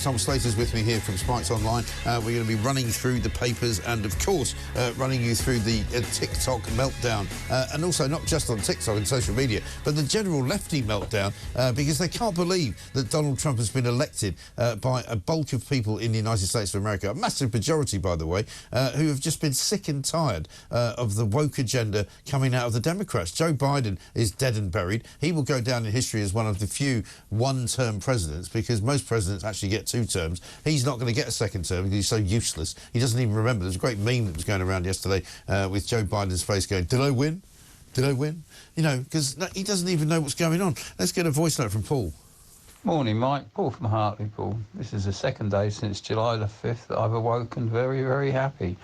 Tom Slater's with me here from Spikes Online. We're going to be running through the papers and, of course, running you through the TikTok meltdown. And also not just on TikTok and social media, but the general lefty meltdown, because they can't believe that Donald Trump has been elected by a bulk of people in the United States of America, a massive majority, by the way, who have just been sick and tired of the woke agenda coming out of the Democrats. Joe Biden is dead and buried. He will go down in history as one of the few one-term presidents, because most presidents actually get 2 terms. He's not going to get a second term because he's so useless. He doesn't even remember. There's a great meme that was going around yesterday with Joe Biden's face going, "Did I win? Did I win?" You know, because he doesn't even know what's going on. Let's get a voice note from Paul. Morning, Mike. Paul from Hartlepool. This is the second day since July the 5th that I've awoken very, very happy.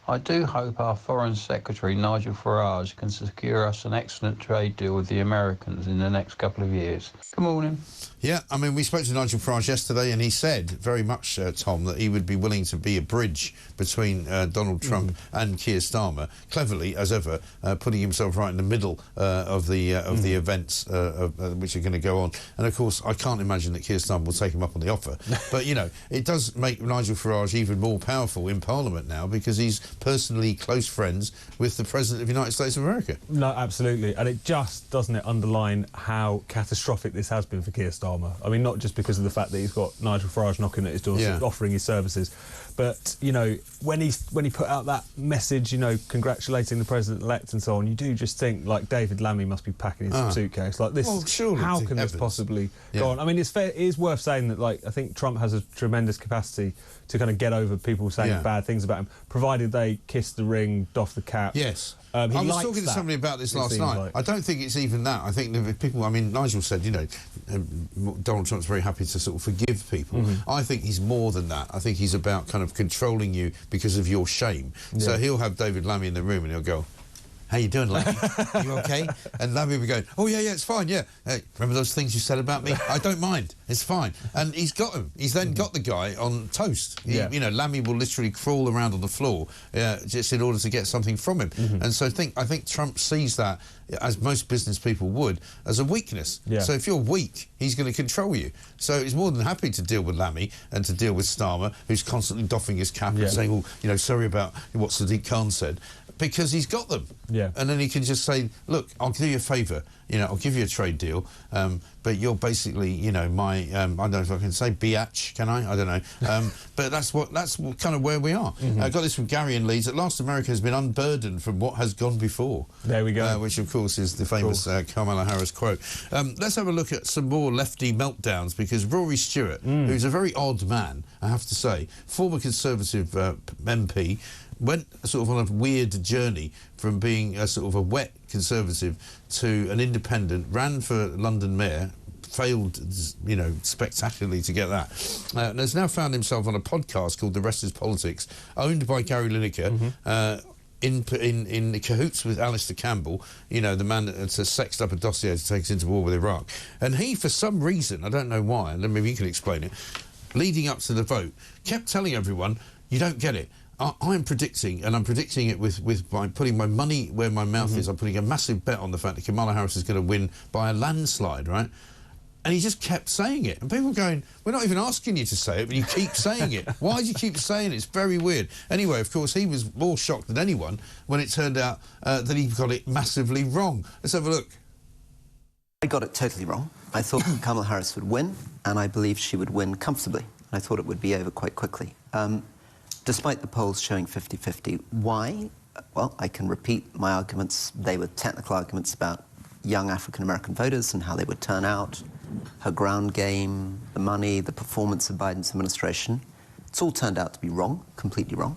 I do hope our Foreign Secretary, Nigel Farage, can secure us an excellent trade deal with the Americans in the next couple of years. Good morning. Yeah, I mean, we spoke to Nigel Farage yesterday, and he said very much, Tom, that he would be willing to be a bridge between Donald Trump and Keir Starmer, cleverly, as ever, putting himself right in the middle of the events which are going to go on. And, of course, I can't imagine that Keir Starmer will take him up on the offer. But, you know, it does make Nigel Farage even more powerful in Parliament now, because he's personally close friends with the President of the United States of America. No, absolutely. And it just, doesn't it, underline how catastrophic this has been for Keir Starmer. I mean, not just because of the fact that he's got Nigel Farage knocking at his door, offering his services, but, you know, when he put out that message, you know, congratulating the President-elect and so on, you do just think, like, David Lammy must be packing his suitcase. Like, this, how can this possibly go on? I mean, it is worth saying that, like, I think Trump has a tremendous capacity to kind of get over people saying bad things about him, provided they kiss the ring, doff the cap. Yes. I was talking to somebody about this last night. Like. I don't think it's even that. I think that people, I mean, Nigel said, you know, Donald Trump's very happy to sort of forgive people. I think he's more than that. I think he's about kind of controlling you because of your shame. So he'll have David Lammy in the room and he'll go, "How you doing, Lammy? You okay?" And Lammy will be going, "Oh, yeah, it's fine, yeah. Hey, remember those things you said about me? I don't mind. It's fine." And he's got him. He's then got the guy on toast. You know, Lammy will literally crawl around on the floor just in order to get something from him. And so I think Trump sees that, as most business people would, as a weakness. So if you're weak, he's going to control you. So he's more than happy to deal with Lammy and to deal with Starmer, who's constantly doffing his cap and saying, "Oh, you know, sorry about what Sadiq Khan said," because he's got them. And then he can just say, "Look, I'll do you a favour, you know, I'll give you a trade deal, but you're basically, you know, my, I don't know if I can say biatch, can I? I don't know. But that's kind of where we are. I got this from Gary in Leeds. At last, America has been unburdened from what has gone before. There we go. Which, of course, is the famous Kamala Harris quote. Let's have a look at some more lefty meltdowns, because Rory Stewart, who's a very odd man, I have to say, former Conservative MP, went sort of on a weird journey from being a sort of a wet Conservative to an independent, ran for London Mayor, failed, you know, spectacularly to get that, and has now found himself on a podcast called The Rest is Politics, owned by Gary Lineker, in cahoots with Alistair Campbell, you know, the man that's sexed up a dossier to take us into war with Iraq. And he, for some reason, I don't know why, and maybe you can explain it, leading up to the vote, kept telling everyone, "You don't get it. I'm predicting, and I'm predicting it by putting my money where my mouth is. I'm putting a massive bet on the fact that Kamala Harris is going to win by a landslide," right? And he just kept saying it. And people were going, "We're not even asking you to say it, but you keep saying it. Why do you keep saying it? It's very weird." Anyway, of course, he was more shocked than anyone when it turned out that he got it massively wrong. Let's have a look. I got it totally wrong. I thought Kamala Harris would win, and I believed she would win comfortably. I thought it would be over quite quickly. Despite the polls showing 50-50. Why? Well, I can repeat my arguments. They were technical arguments about young African-American voters and how they would turn out, her ground game, the money, the performance of Biden's administration. It's all turned out to be wrong, completely wrong.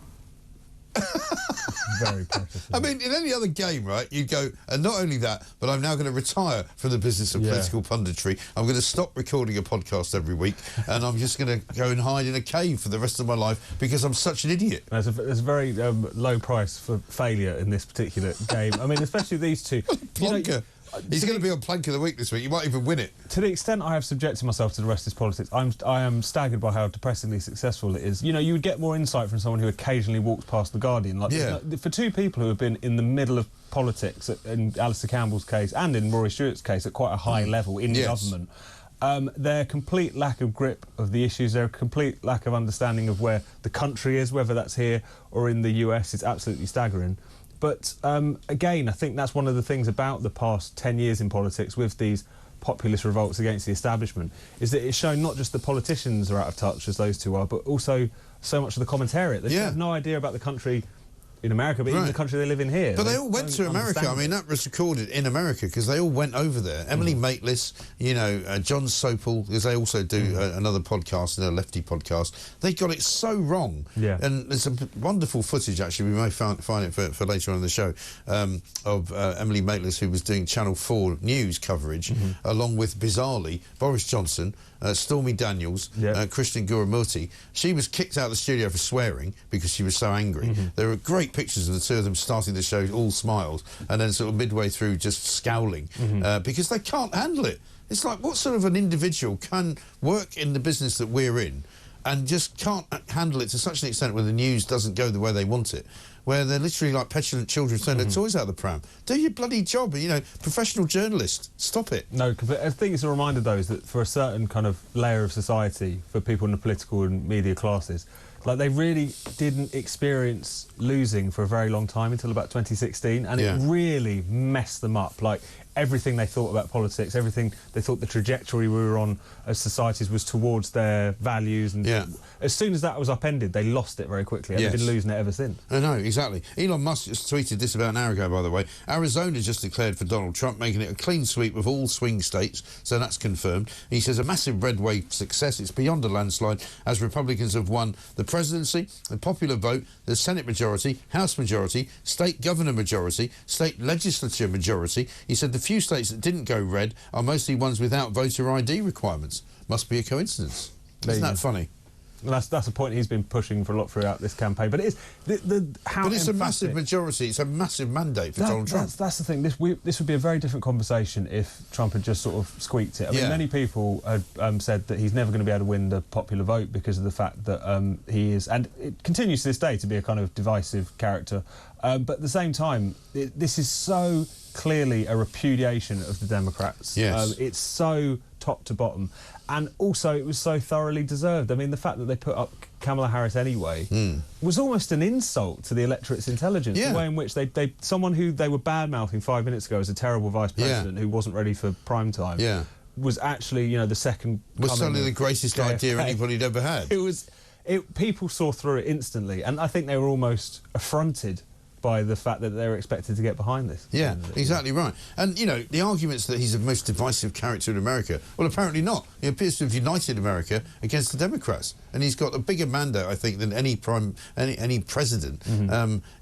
Very practical. I mean, in any other game, right, you go, and not only that, but I'm now going to retire from the business of political punditry. I'm going to stop recording a podcast every week, and I'm just going to go and hide in a cave for the rest of my life because I'm such an idiot. There's a very low price for failure in this particular game. I mean, especially these two. Plonker. You know, he's going to be on Plank of the Week this week. You might even win it. To the extent I have subjected myself to The Rest is Politics, I am staggered by how depressingly successful it is. You know, you would get more insight from someone who occasionally walks past The Guardian. Like, for two people who have been in the middle of politics, in Alistair Campbell's case and in Rory Stewart's case, at quite a high level in government, Their complete lack of grip of the issues, their complete lack of understanding of where the country is, whether that's here or in the US, is absolutely staggering. But again, I think that's one of the things about the past 10 years in politics with these populist revolts against the establishment, is that it's shown not just the politicians are out of touch, as those two are, but also so much of the commentariat. They have no idea about the country in America, but even the country they live in here. But they all went to America. I mean, that was recorded in America because they all went over there. Emily Maitlis, you know, John Sopel, because they also do another podcast, a lefty podcast. They got it so wrong. Yeah. And there's some wonderful footage, actually, we may find it for later on in the show, of Emily Maitlis, who was doing Channel 4 news coverage, along with, bizarrely, Boris Johnson, Stormy Daniels, Kristen Gurumurti. She was kicked out of the studio for swearing because she was so angry. There are great pictures of the two of them starting the show all smiles and then sort of midway through just scowling because they can't handle it. It's like, what sort of an individual can work in the business that we're in and just can't handle it to such an extent where the news doesn't go the way they want it, where they're literally like petulant children throwing their toys out of the pram? Do your bloody job, you know, professional journalist. Stop it. No, I think it's a reminder, though, is that for a certain kind of layer of society, for people in the political and media classes, like, they really didn't experience losing for a very long time until about 2016, and it really messed them up. Like, everything they thought about politics, everything they thought the trajectory we were on as societies was towards their values, and as soon as that was upended, they lost it very quickly, and they've been losing it ever since. I know, exactly. Elon Musk just tweeted this about an hour ago, by the way. Arizona just declared for Donald Trump, making it a clean sweep of all swing states, so that's confirmed. He says a massive red wave success. It's beyond a landslide, as Republicans have won the presidency, the popular vote, the Senate majority, House majority, state governor majority, state legislature majority. He said the few states that didn't go red are mostly ones without voter ID requirements. Must be a coincidence. Isn't that funny? Well, that's a point he's been pushing for a lot throughout this campaign. But it is but it's a massive majority. It's a massive mandate for Donald Trump. That's the thing. This would be a very different conversation if Trump had just sort of squeaked it. I mean, many people had said that he's never going to be able to win the popular vote because of the fact that he is, and it continues to this day to be, a kind of divisive character. But at the same time, this is so clearly a repudiation of the Democrats. Yes. It's so top to bottom. And also, it was so thoroughly deserved. I mean, the fact that they put up Kamala Harris anyway was almost an insult to the electorate's intelligence. The way in which someone who they were bad-mouthing 5 minutes ago as a terrible vice president who wasn't ready for prime time was actually, you know, the second... Was suddenly the greatest idea anybody'd ever had. People saw through it instantly, and I think they were almost affronted by the fact that they were expected to get behind this. Yeah, exactly right. And, you know, the arguments that he's the most divisive character in America, well, apparently not. He appears to have united America against the Democrats. And he's got a bigger mandate, I think, than any president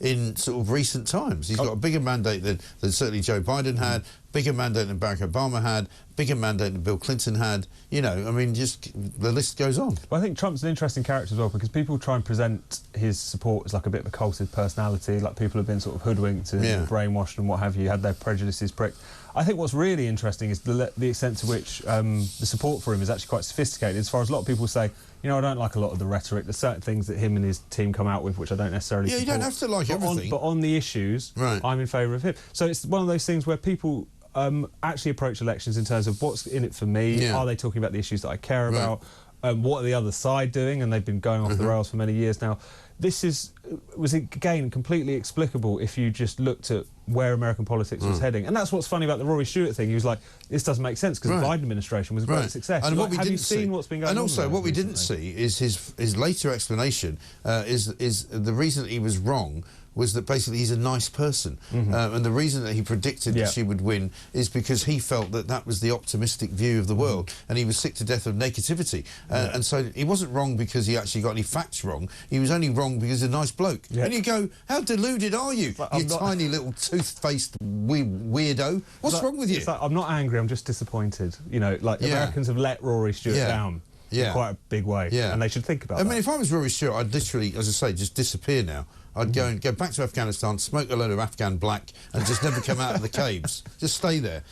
in sort of recent times. He's got a bigger mandate than certainly Joe Biden had, bigger mandate than Barack Obama had, bigger mandate than Bill Clinton had. You know, I mean, just the list goes on. Well, I think Trump's an interesting character as well, because people try and present his support as like a bit of a culted personality, like people have been sort of hoodwinked and brainwashed and what have you, had their prejudices pricked. I think what's really interesting is the extent to which the support for him is actually quite sophisticated, as far as a lot of people say, you know, I don't like a lot of the rhetoric. There's certain things that him and his team come out with which I don't necessarily support. You don't have to like everything. But on the issues, I'm in favour of him. So it's one of those things where people actually approach elections in terms of what's in it for me. Are they talking about the issues that I care about? What are the other side doing? And they've been going off the rails for many years now. This was again completely explicable if you just looked at where American politics was heading. And that's what's funny about the Rory Stewart thing. He was like, this doesn't make sense because the Biden administration was a great success. And have you seen what's been going on? And also, what we didn't see is his later explanation is the reason that he was wrong was that basically he's a nice person. And the reason that he predicted that she would win is because he felt that that was the optimistic view of the world, and he was sick to death of negativity. And so he wasn't wrong because he actually got any facts wrong. He was only wrong because he's a nice bloke. And you go, how deluded are you, you tiny little tooth-faced weirdo? What's wrong with you? It's like, I'm not angry, I'm just disappointed. You know, like, Americans have let Rory Stewart down in quite a big way, and they should think about that. I mean, if I was Rory Stewart, I'd literally, as I say, just disappear now. I'd go back to Afghanistan, smoke a load of Afghan black, and just never come out of the caves. Just stay there.